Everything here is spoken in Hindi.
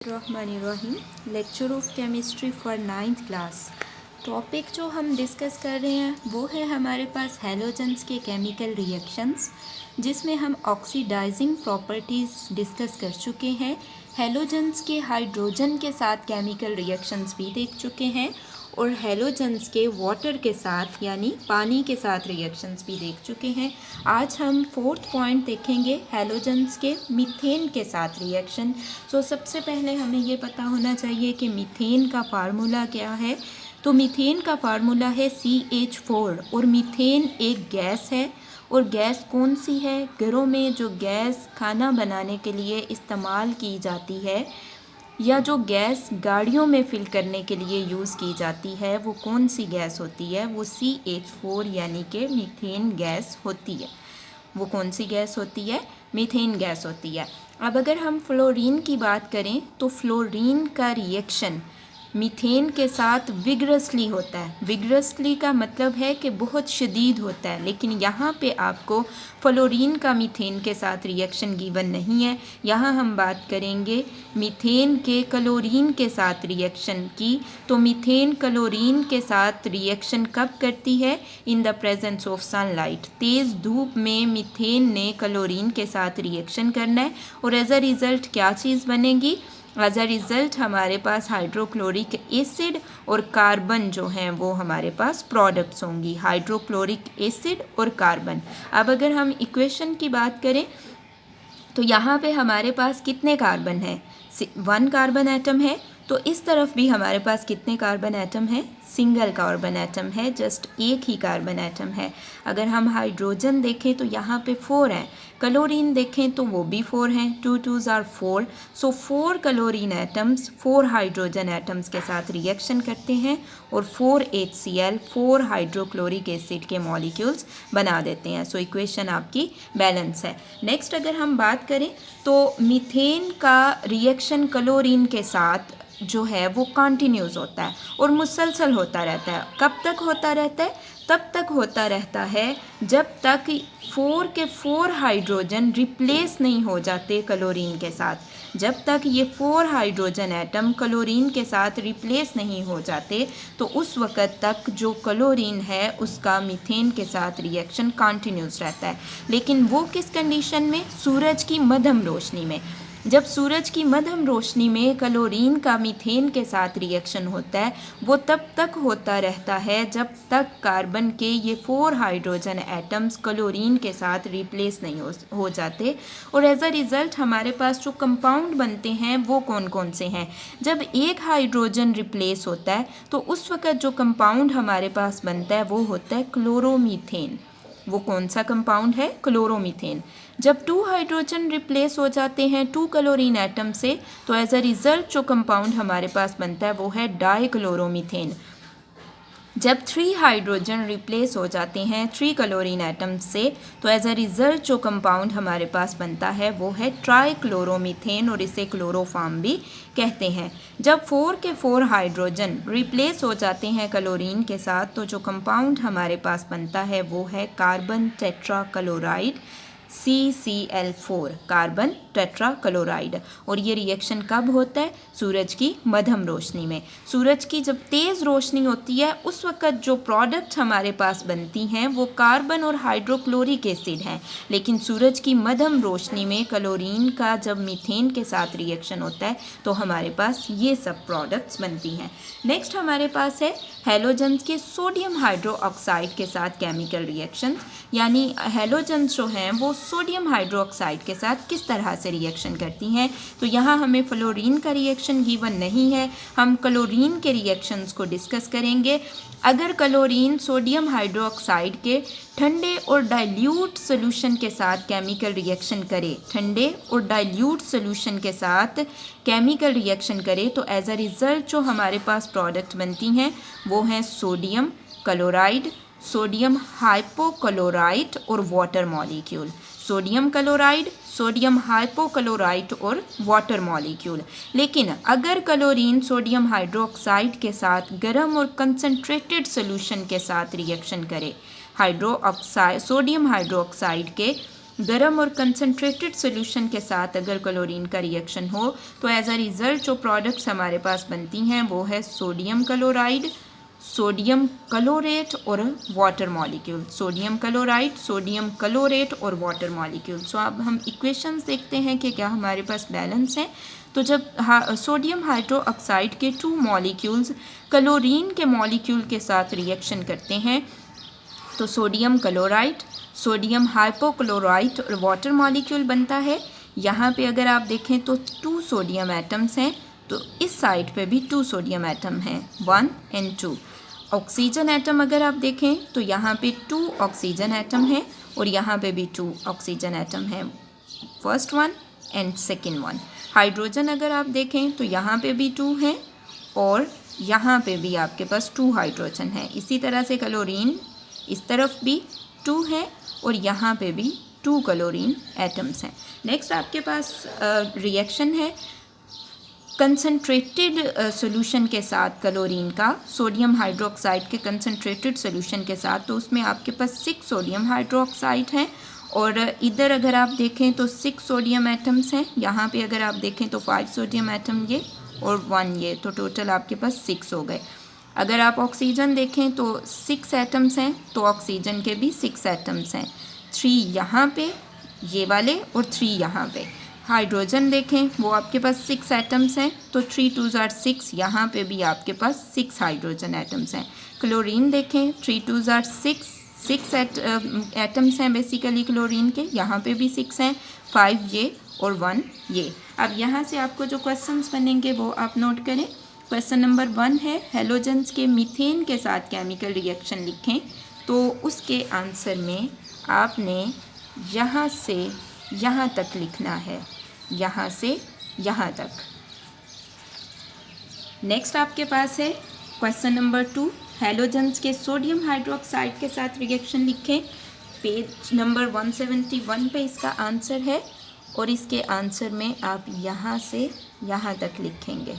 रहमानिर्रहीम। Lecture of chemistry for 9th class. Topic जो हम डिस्कस कर रहे हैं वो है हमारे पास हैलोजेंस के केमिकल रिएक्शंस, जिसमें हम ऑक्सीडाइजिंग प्रॉपर्टीज़ डिस्कस कर चुके हैं। हैलोजेंस के हाइड्रोजन के साथ केमिकल रिएक्शंस भी देख चुके हैं और हैलोजेंस के वाटर के साथ यानी पानी के साथ रिएक्शंस भी देख चुके हैं। आज हम 4th पॉइंट देखेंगे हैलोजेंस के मीथेन के साथ रिएक्शन। सबसे पहले हमें ये पता होना चाहिए कि मीथेन का फार्मूला क्या है। तो मीथेन का फार्मूला है CH4 और मीथेन एक गैस है। और गैस कौन सी है? घरों में जो गैस खाना बनाने के लिए इस्तेमाल की जाती है या जो गैस गाड़ियों में फिल करने के लिए यूज़ की जाती है वो कौन सी गैस होती है? वो CH4 यानी कि मीथेन गैस होती है। वो कौन सी गैस होती है? मीथेन गैस होती है। अब अगर हम फ्लोरीन की बात करें तो फ्लोरीन का रिएक्शन मीथेन के साथ विगरसली होता है। विगरसली का मतलब है कि बहुत शदीद होता है, लेकिन यहाँ पे आपको फ्लोरीन का मीथेन के साथ रिएक्शन गिवन नहीं है। यहाँ हम बात करेंगे मीथेन के क्लोरीन के साथ रिएक्शन की। तो मीथेन क्लोरीन के साथ रिएक्शन कब करती है? In the presence of sunlight. तेज़ धूप में मीथेन ने क्लोरीन के साथ रिएक्शन करना है और एज अ रिज़ल्ट क्या चीज़ बनेगी? एज अ रिज़ल्ट हमारे पास हाइड्रोक्लोरिक एसिड और कार्बन जो हैं वो हमारे पास प्रोडक्ट्स होंगी। हाइड्रोक्लोरिक एसिड और कार्बन। अब अगर हम इक्वेशन की बात करें तो यहाँ पे हमारे पास कितने कार्बन हैं? 1 कार्बन एटम है। तो इस तरफ भी हमारे पास कितने कार्बन एटम हैं? सिंगल कार्बन एटम है, जस्ट एक ही कार्बन एटम है। अगर हम हाइड्रोजन देखें तो यहाँ पे 4 हैं। क्लोरीन देखें तो वो भी 4 हैं। 2 2s are 4। So 4 chlorine atoms 4 hydrogen atoms के साथ रिएक्शन करते हैं और 4 HCl 4 हाइड्रोक्लोरिक एसिड के मॉलिक्यूल्स बना देते हैं। सो इक्वेशन आपकी बैलेंस है। नेक्स्ट अगर हम बात करें तो मीथेन का रिएक्शन क्लोरीन के साथ जो है वो कंटिन्यूस होता है और मुसलसल होता रहता है। कब तक होता रहता है? तब तक होता रहता है जब तक 4 के 4 हाइड्रोजन रिप्लेस नहीं हो जाते क्लोरीन के साथ। जब तक ये 4 हाइड्रोजन एटम क्लोरीन के साथ रिप्लेस नहीं हो जाते तो उस वक़्त तक जो क्लोरीन है उसका मीथेन के साथ रिएक्शन कंटिन्यूस रहता है। लेकिन वो किस कंडीशन में? सूरज की मध्यम रोशनी में। जब सूरज की मध्यम रोशनी में क्लोरीन का मीथेन के साथ रिएक्शन होता है वो तब तक होता रहता है जब तक कार्बन के ये 4 हाइड्रोजन एटम्स क्लोरीन के साथ रिप्लेस नहीं हो जाते। और एज अ रिज़ल्ट हमारे पास जो कंपाउंड बनते हैं वो कौन कौन से हैं? जब एक हाइड्रोजन रिप्लेस होता है तो उस वक़्त जो कंपाउंड हमारे पास बनता है वो होता है क्लोरोमीथेन। वो कौन सा कंपाउंड है? क्लोरोमीथेन। जब 2 हाइड्रोजन रिप्लेस हो जाते हैं 2 क्लोरीन एटम से तो एज अ रिज़ल्ट जो कंपाउंड हमारे पास बनता है वो है डाइक्लोरोमीथेन। जब 3 हाइड्रोजन रिप्लेस हो जाते हैं 3 क्लोरीन एटम से तो एज अ रिज़ल्ट जो कंपाउंड हमारे पास बनता है वो है ट्राइक्लोरोमीथेन और इसे क्लोरोफॉर्म भी कहते हैं। जब 4 के 4 हाइड्रोजन रिप्लेस हो जाते हैं क्लोरीन के साथ तो जो कंपाउंड हमारे पास बनता है वो है carbon tetrachloride CCl4, carbon tetrachloride. और ये रिएक्शन कब होता है? सूरज की मध्यम रोशनी में। सूरज की जब तेज़ रोशनी होती है उस वक़्त जो प्रोडक्ट हमारे पास बनती हैं वो कार्बन और हाइड्रोक्लोरिक एसिड हैं। लेकिन सूरज की मध्यम रोशनी में क्लोरीन का जब मीथेन के साथ रिएक्शन होता है तो हमारे पास ये सब प्रोडक्ट्स बनती हैं। नेक्स्ट हमारे पास है हैलोजेंस के सोडियम हाइड्रोक्साइड के साथ केमिकल रिएक्शन। यानी हैलोजेंस जो हैं वो सोडियम हाइड्रोक्साइड के साथ किस तरह से रिएक्शन करती हैं। तो यहाँ हमें फ्लोरीन का रिएक्शन गिवन नहीं है, हम क्लोरीन के रिएक्शंस को डिस्कस करेंगे। अगर क्लोरीन सोडियम हाइड्रोक्साइड के ठंडे और डाइल्यूट सोल्यूशन के साथ केमिकल रिएक्शन करे, ठंडे और डाइल्यूट सोल्यूशन के साथ केमिकल रिएक्शन करे तो एज अ रिज़ल्ट जो हमारे पास प्रोडक्ट बनती हैं वो हैं सोडियम क्लोराइड, सोडियम हाइपोक्लोराइट और water molecule. Sodium chloride, sodium hypochlorite और वाटर मॉलिक्यूल। लेकिन अगर क्लोरीन सोडियम हाइड्रोक्साइड के साथ गर्म और कंसनट्रेटेड सोल्यूशन के साथ रिएक्शन करे, सोडियम हाइड्रोक्साइड के गर्म और कंसनट्रेटेड सोल्यूशन के साथ अगर क्लोरीन का रिएक्शन हो तो एज अ रिज़ल्ट जो प्रोडक्ट्स हमारे पास बनती हैं वो है सोडियम क्लोराइड, सोडियम क्लोरेट और water molecule. Sodium chloride, sodium chlorate और वाटर मॉलिक्यूल। सो अब हम इक्वेशंस देखते हैं कि क्या हमारे पास बैलेंस है। तो जब सोडियम हाइड्रोक्साइड के 2 मॉलिक्यूल्स क्लोरीन के मॉलिक्यूल के साथ रिएक्शन करते हैं तो सोडियम क्लोराइड, सोडियम हाइपोक्लोराइट और वाटर मॉलिक्यूल बनता है। यहाँ पे अगर आप देखें तो 2 सोडियम एटम्स हैं, तो इस साइड पे भी 2 सोडियम एटम हैं, 1 and 2। ऑक्सीजन एटम अगर आप देखें तो यहाँ पे 2 ऑक्सीजन एटम हैं और यहाँ पे भी 2 ऑक्सीजन एटम हैं, first one and second one. Hydrogen अगर आप देखें तो यहाँ पे भी 2 हैं और यहाँ पे भी आपके पास 2 हाइड्रोजन हैं। इसी तरह से क्लोरीन इस तरफ भी 2 है और यहाँ पे भी 2 क्लोरीन एटम्स हैं। नेक्स्ट आपके पास रिएक्शन है कंसनट्रेटेड सॉल्यूशन के साथ क्लोरीन का, सोडियम हाइड्रोक्साइड के कंसनट्रेटेड सॉल्यूशन के साथ। तो उसमें आपके पास 6 सोडियम हाइड्रोक्साइड हैं और इधर अगर आप देखें तो 6 सोडियम एटम्स हैं। यहाँ पे अगर आप देखें तो 5 सोडियम एटम ये और 1 ये, तो टोटल आपके पास 6 हो गए। अगर आप ऑक्सीजन देखें तो 6 एटम्स हैं, तो ऑक्सीजन के भी 6 एटम्स हैं, 3 यहाँ पे ये वाले और 3 यहाँ पे। हाइड्रोजन देखें वो आपके पास 6 एटम्स हैं, तो 3 2s are 6, यहाँ पे भी आपके पास 6 हाइड्रोजन एटम्स हैं। क्लोरीन देखें 3 2s are 6 एटम्स हैं बेसिकली क्लोरीन के, यहाँ पे भी 6 हैं, 5 ये और 1 ये। अब यहाँ से आपको जो क्वेश्चंस बनेंगे वो आप नोट करें। क्वेश्चन नंबर 1 है हेलोजेंस के मीथेन के साथ केमिकल रिएक्शन लिखें। तो उसके आंसर में आपने यहाँ से यहाँ तक लिखना है, यहाँ से यहाँ तक। नेक्स्ट आपके पास है क्वेश्चन नंबर 2, हेलोजेंस के सोडियम हाइड्रोक्साइड के साथ रिएक्शन लिखें। पेज नंबर 171 पे इसका आंसर है और इसके आंसर में आप यहाँ से यहाँ तक लिखेंगे।